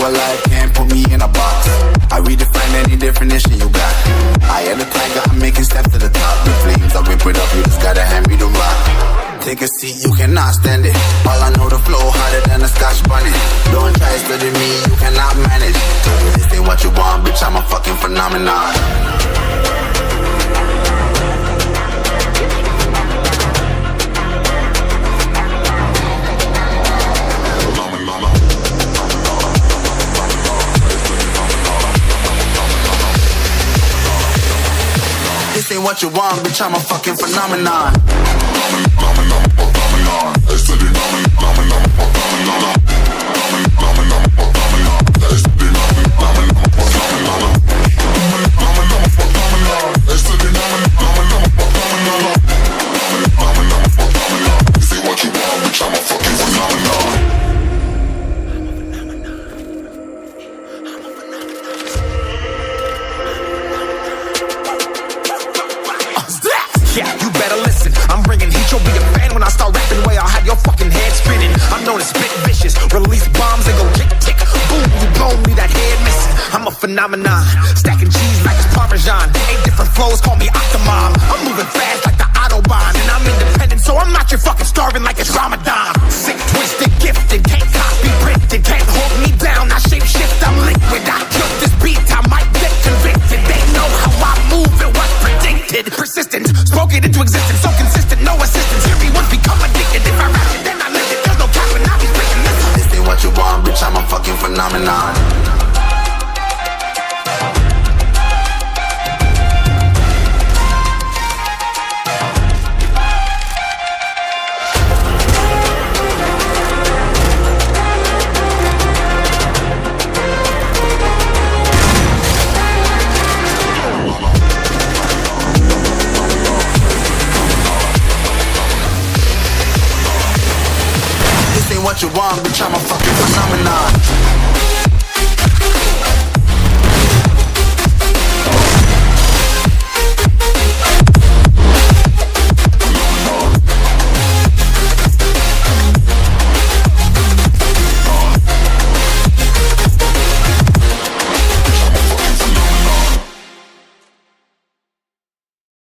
alive, can't put me in a box. I redefine any definition you got. I am the tiger, I'm making steps to the top. The flames, I whip it up, you just gotta hand me the rock. Take a seat, you cannot stand it. All I know, the flow harder than a Scotch bonnet. Don't try study me, you cannot manage. This ain't what you want, bitch, I'm a fucking phenomenon. This ain't what you want, bitch, I'm a fucking phenomenon. Yeah, you better listen. I'm bringing heat, you'll be a fan when I start rapping. Way I'll have your fucking head spinning. I'm known as spit vicious, release bombs and go tick tick. Boom, you blow me that head missing. I'm a phenomenon, stacking cheese like it's Parmesan. 8 different flows, call me Octomom. I'm moving fast like the Autobahn, and I'm independent, so I'm not your fucking starving like it's Ramadan. Sick, twisted, gifted, can't copy, printed, can't hold me down. I shape shift, I'm liquid. I kill this beat, I might get convicted. They know how I move, it was predicted. Persistent, spoke it into existence, so consistent, no assistance. Hear me once, become addicted. If I rap it, then I live it. There's no cap when I be breaking this. This ain't what you want, bitch, I'm a fucking phenomenon. This ain't what you want, bitch, I'm a fucking phenomenon.